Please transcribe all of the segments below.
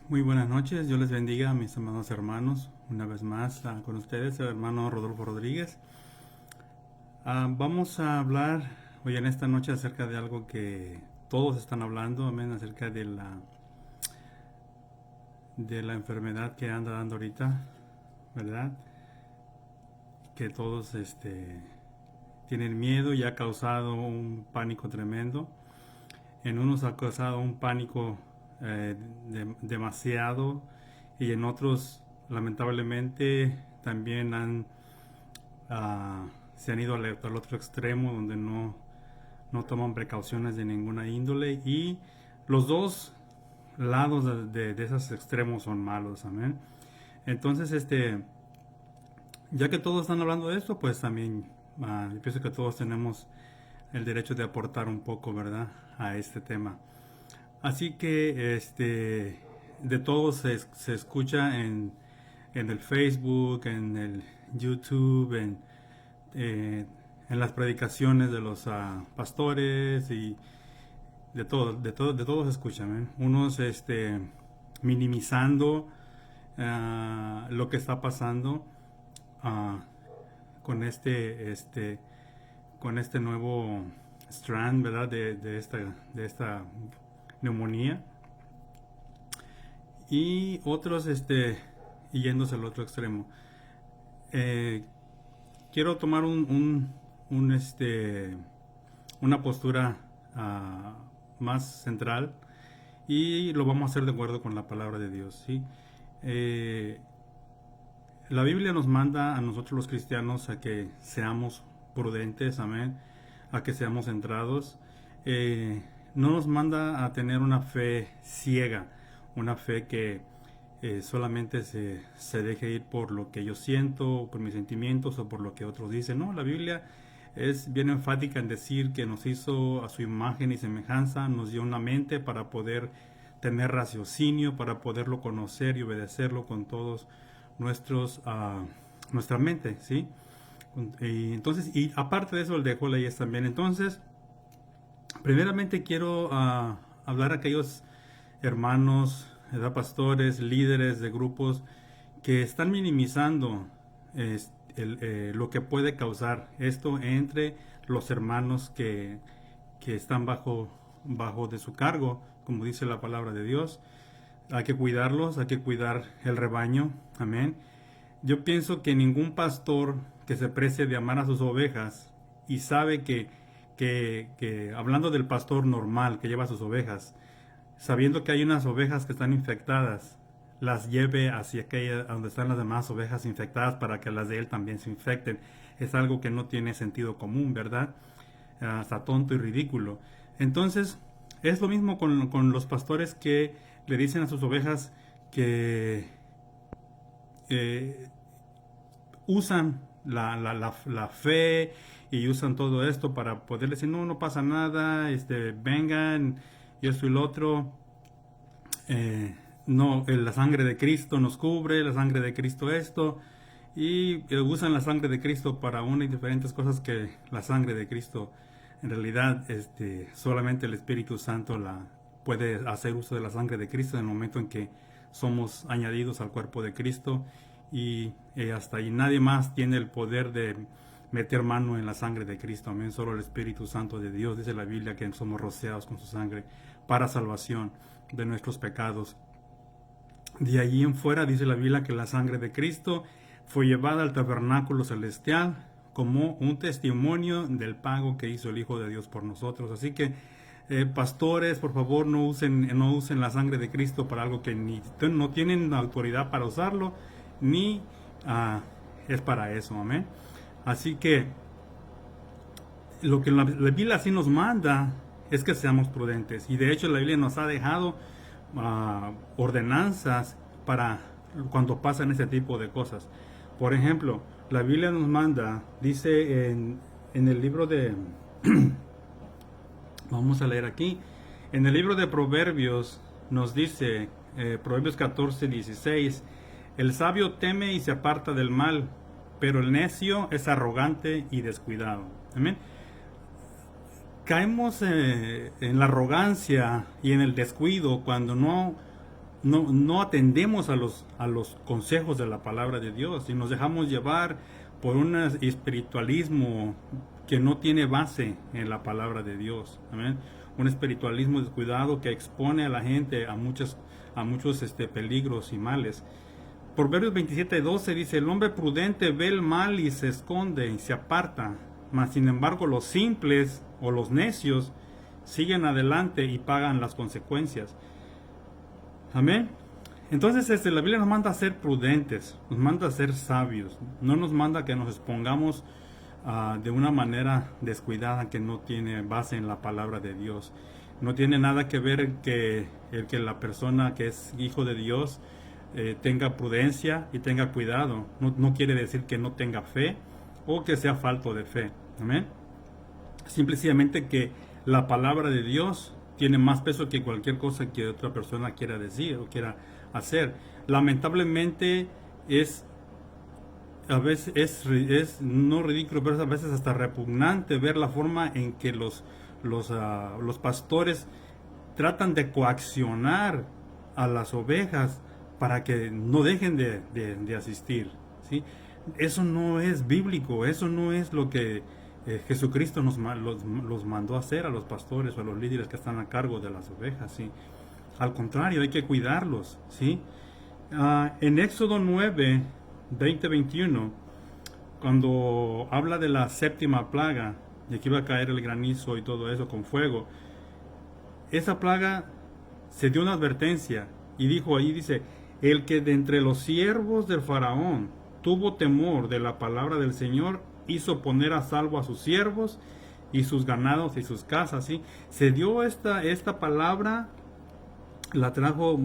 Muy buenas noches, Dios les bendiga, mis amados hermanos. Una vez más con ustedes, el hermano Rodolfo Rodríguez. Vamos a hablar hoy en esta noche acerca de algo que todos están hablando, amén, acerca de la enfermedad que anda dando ahorita, ¿verdad? Que todos tienen miedo y ha causado un pánico tremendo. En unos ha causado un pánico demasiado, y en otros lamentablemente también ah, se han ido al otro extremo donde no toman precauciones de ninguna índole, y los dos lados de esos extremos son malos, amén. Entonces, ya que todos están hablando de esto, pues también yo pienso que todos tenemos el derecho de aportar un poco, ¿verdad?, a este tema. Así que de todo se escucha en el Facebook, en el YouTube, en las predicaciones de los pastores, y de todo se escucha, ¿ven? Unos minimizando lo que está pasando ah, con este nuevo strand, ¿verdad? De esta neumonía, y otros yéndose al otro extremo. Eh, Quiero tomar una postura más central, y lo vamos a hacer de acuerdo con la palabra de Dios, ¿sí? Eh, la Biblia nos manda a nosotros los cristianos a que seamos prudentes, amén, a que seamos centrados. No nos manda a tener una fe ciega, una fe que solamente se deje ir por lo que yo siento, por mis sentimientos o por lo que otros dicen. No, la Biblia es bien enfática en decir que nos hizo a su imagen y semejanza, nos dio una mente para poder tener raciocinio, para poderlo conocer y obedecerlo con todos nuestra mente, ¿sí? Y entonces, y aparte de eso, el dejó leyes también. Entonces, primeramente quiero hablar a aquellos hermanos, pastores, líderes de grupos que están minimizando lo que puede causar esto entre los hermanos que están bajo de su cargo, como dice la palabra de Dios. Hay que cuidarlos, hay que cuidar el rebaño, amén. Yo pienso que ningún pastor que se precie de amar a sus ovejas y sabe que hablando del pastor normal que lleva sus ovejas, sabiendo que hay unas ovejas que están infectadas, las lleve hacia aquella donde están las demás ovejas infectadas para que las de él también se infecten, es algo que no tiene sentido común, ¿verdad? Hasta tonto y ridículo. Entonces, es lo mismo con los pastores que le dicen a sus ovejas que usan la fe y usan todo esto para poder decir, no, no pasa nada, vengan, y esto y lo otro. No, la sangre de Cristo nos cubre, la sangre de Cristo esto, y usan la sangre de Cristo para una y diferentes cosas que la sangre de Cristo, en realidad, solamente el Espíritu Santo puede hacer uso de la sangre de Cristo en el momento en que somos añadidos al cuerpo de Cristo, y hasta ahí nadie más tiene el poder de meter mano en la sangre de Cristo, amén. Solo el Espíritu Santo de Dios. Dice la Biblia que somos rociados con su sangre para salvación de nuestros pecados. De allí en fuera dice la Biblia que la sangre de Cristo fue llevada al tabernáculo celestial como un testimonio del pago que hizo el Hijo de Dios por nosotros. Así que pastores, por favor, no usen la sangre de Cristo para algo que no tienen autoridad para usarlo, ni es para eso, amén. Así que lo que la Biblia sí nos manda es que seamos prudentes, y de hecho la Biblia nos ha dejado ordenanzas para cuando pasan ese tipo de cosas. Por ejemplo, la Biblia nos manda, dice en el libro de vamos a leer aquí, en el libro de Proverbios nos dice, Proverbios 14:16, el sabio teme y se aparta del mal, pero el necio es arrogante y descuidado. Amén. Caemos en la arrogancia y en el descuido cuando no no atendemos a los consejos de la palabra de Dios y nos dejamos llevar por un espiritualismo que no tiene base en la palabra de Dios. Amén. Un espiritualismo descuidado que expone a la gente a muchos peligros y males. Proverbios 27:12 dice: el hombre prudente ve el mal y se esconde y se aparta, mas sin embargo los simples o los necios siguen adelante y pagan las consecuencias. Amén. Entonces la Biblia nos manda a ser prudentes, nos manda a ser sabios, no nos manda que nos expongamos de una manera descuidada que no tiene base en la palabra de Dios. No tiene nada que ver que la persona que es hijo de Dios tenga prudencia y tenga cuidado. No quiere decir que no tenga fe o que sea falto de fe. Amén. Simplemente que la palabra de Dios tiene más peso que cualquier cosa que otra persona quiera decir o quiera hacer. Lamentablemente a veces es no ridículo, pero a veces hasta repugnante ver la forma en que los pastores tratan de coaccionar a las ovejas para que no dejen de asistir, ¿sí? Eso no es bíblico, eso no es lo que Jesucristo los mandó a hacer a los pastores o a los líderes que están a cargo de las ovejas, ¿sí? Al contrario, hay que cuidarlos, ¿sí? En Éxodo 9, 20-21, cuando habla de la séptima plaga, de que iba a caer el granizo y todo eso con fuego, esa plaga se dio una advertencia y dice: el que de entre los siervos del faraón tuvo temor de la palabra del Señor, hizo poner a salvo a sus siervos y sus ganados y sus casas, ¿sí? Se dio esta palabra, la trajo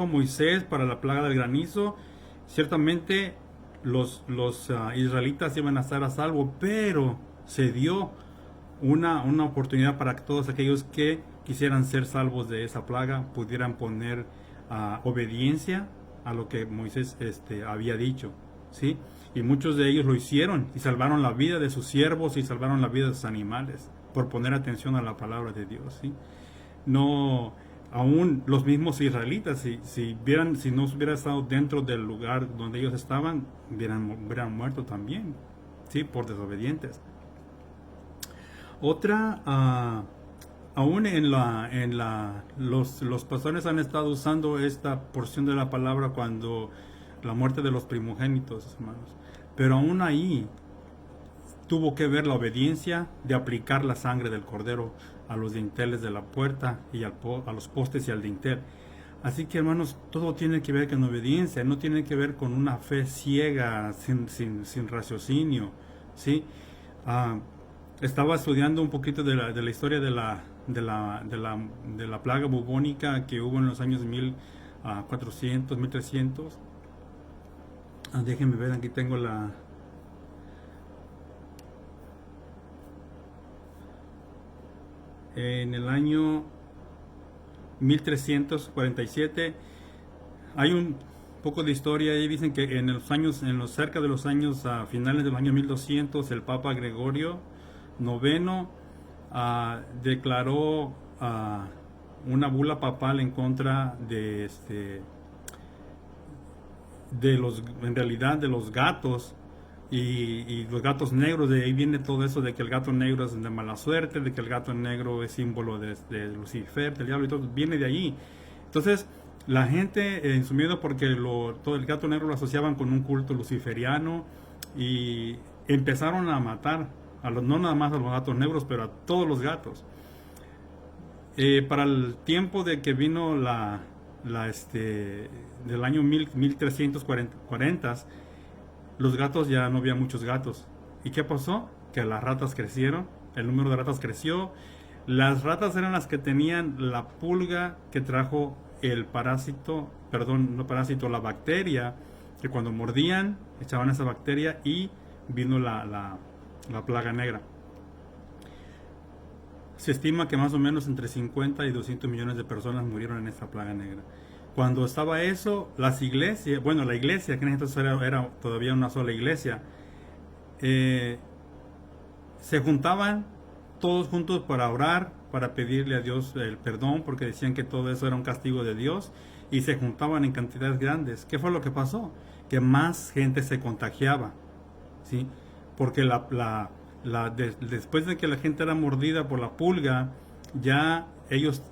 Moisés para la plaga del granizo. Ciertamente los israelitas iban a estar a salvo, pero se dio una oportunidad para que todos aquellos que quisieran ser salvos de esa plaga pudieran poner obediencia a lo que Moisés había dicho, ¿sí? Y muchos de ellos lo hicieron y salvaron la vida de sus siervos y salvaron la vida de sus animales por poner atención a la palabra de Dios, ¿sí? No, aún los mismos israelitas, si no hubiera estado dentro del lugar donde ellos estaban, hubieran muerto también, ¿sí? Por desobedientes. Otra, aún los pastores han estado usando esta porción de la palabra cuando la muerte de los primogénitos, hermanos. Pero aún ahí tuvo que ver la obediencia de aplicar la sangre del cordero a los dinteles de la puerta y a los postes y al dintel. Así que, hermanos, todo tiene que ver con obediencia, no tiene que ver con una fe ciega, sin raciocinio, ¿sí? Estaba estudiando un poquito de la historia de la plaga bubónica que hubo en los años 1400, 1300. Déjenme ver, aquí tengo en el año 1347 hay un poco de historia y dicen que cerca de los años finales del año 1200 el Papa Gregorio IX declaró una bula papal en contra de los gatos y los gatos negros. De ahí viene todo eso de que el gato negro es de mala suerte, de que el gato negro es símbolo de Lucifer, del diablo, y todo viene de ahí. Entonces la gente en su miedo, porque todo el gato negro lo asociaban con un culto luciferiano, y empezaron a matar no nada más a los gatos negros, pero a todos los gatos. Para el tiempo de que vino del año 1340, los gatos, ya no había muchos gatos. ¿Y qué pasó? Que las ratas crecieron, el número de ratas creció. Las ratas eran las que tenían la pulga que trajo el parásito, la bacteria, que cuando mordían echaban esa bacteria y vino la plaga negra. Se estima que más o menos entre 50 y 200 millones de personas murieron en esta plaga negra. Cuando estaba eso, la iglesia, que en entonces era todavía una sola iglesia, se juntaban todos juntos para orar, para pedirle a Dios el perdón, porque decían que todo eso era un castigo de Dios, y se juntaban en cantidades grandes. ¿Qué fue lo que pasó? Que más gente se contagiaba, ¿sí? Porque después de que la gente era mordida por la pulga, ya ellos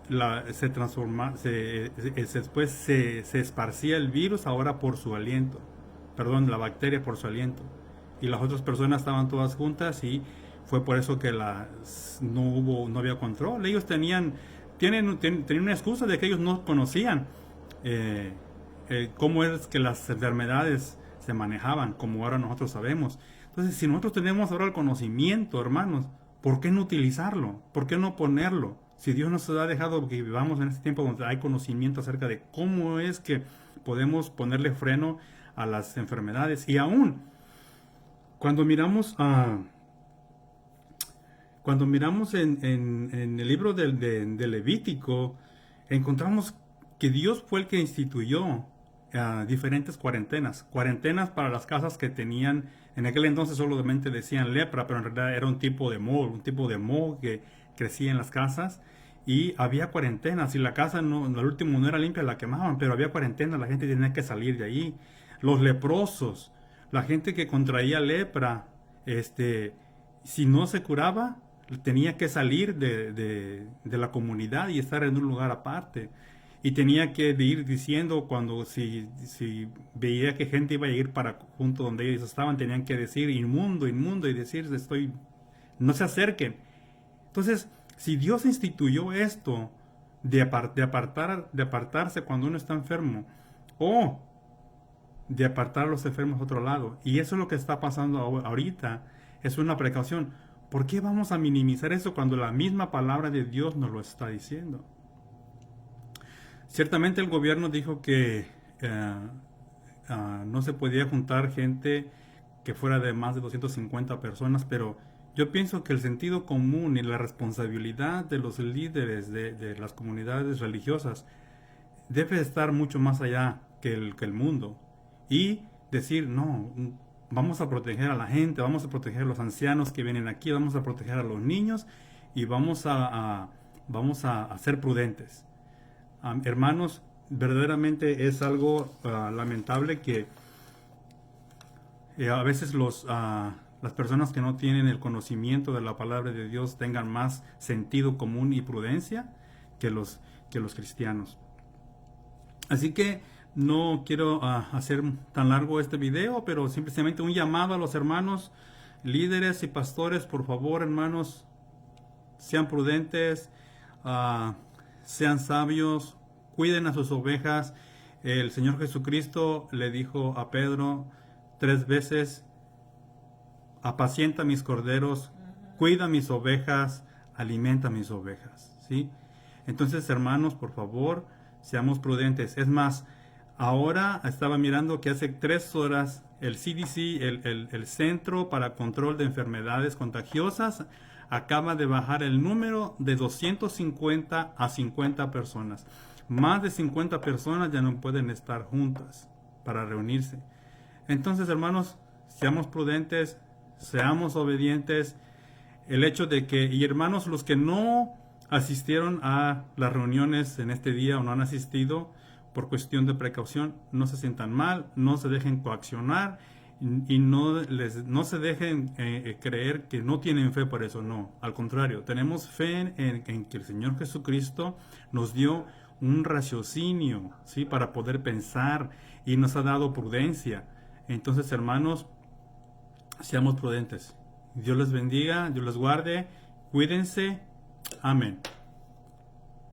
se transformaban, después se esparcía el virus ahora por su aliento, perdón, la bacteria por su aliento, y las otras personas estaban todas juntas, y fue por eso que no había control. Ellos tenían una excusa de que ellos no conocían cómo es que las enfermedades se manejaban, como ahora nosotros sabemos. Entonces, si nosotros tenemos ahora el conocimiento, hermanos, ¿por qué no utilizarlo? ¿Por qué no ponerlo? Si Dios nos ha dejado que vivamos en este tiempo donde hay conocimiento acerca de cómo es que podemos ponerle freno a las enfermedades. Y aún, cuando miramos en el libro de Levítico, encontramos que Dios fue el que instituyó diferentes cuarentenas para las casas que tenían, en aquel entonces solamente decían lepra, pero en realidad era un tipo de moho que crecía en las casas, y había cuarentenas. Si la casa al último no era limpia, la quemaban, pero había cuarentena, la gente tenía que salir de ahí. Los leprosos, la gente que contraía lepra, si no se curaba, tenía que salir de la comunidad y estar en un lugar aparte. Y tenía que ir diciendo, si veía que gente iba a ir para junto donde ellos estaban, tenían que decir inmundo, inmundo, y decir no se acerquen. Entonces, si Dios instituyó esto de apartarse cuando uno está enfermo, o de apartar a los enfermos a otro lado, y eso es lo que está pasando ahorita, es una precaución. ¿Por qué vamos a minimizar eso cuando la misma palabra de Dios nos lo está diciendo? Ciertamente el gobierno dijo que no se podía juntar gente que fuera de más de 250 personas, pero yo pienso que el sentido común y la responsabilidad de los líderes de las comunidades religiosas debe estar mucho más allá que el mundo, y decir, no, vamos a proteger a la gente, vamos a proteger a los ancianos que vienen aquí, vamos a proteger a los niños, y vamos a ser prudentes. Hermanos, verdaderamente es algo lamentable que a veces las personas que no tienen el conocimiento de la palabra de Dios tengan más sentido común y prudencia que los cristianos. Así que no quiero hacer tan largo este video, pero simplemente un llamado a los hermanos, líderes y pastores. Por favor, hermanos, sean prudentes, sean sabios, cuiden a sus ovejas. El Señor Jesucristo le dijo a Pedro 3 veces, apacienta mis corderos, cuida mis ovejas, alimenta mis ovejas, ¿sí? Entonces, hermanos, por favor, seamos prudentes. Es más, ahora estaba mirando que hace 3 horas el CDC, el Centro para Control de Enfermedades Contagiosas, acaba de bajar el número de 250 a 50 personas. Más de 50 personas ya no pueden estar juntas para reunirse. Entonces, hermanos, seamos prudentes, seamos obedientes. El hecho de que, y hermanos, los que no asistieron a las reuniones en este día o no han asistido por cuestión de precaución, no se sientan mal, no se dejen coaccionar y no se dejen creer que no tienen fe por eso. No, al contrario, tenemos fe en que el Señor Jesucristo nos dio un raciocinio, ¿sí?, para poder pensar, y nos ha dado prudencia. Entonces, hermanos, seamos prudentes. Dios les bendiga, Dios les guarde, cuídense. Amén.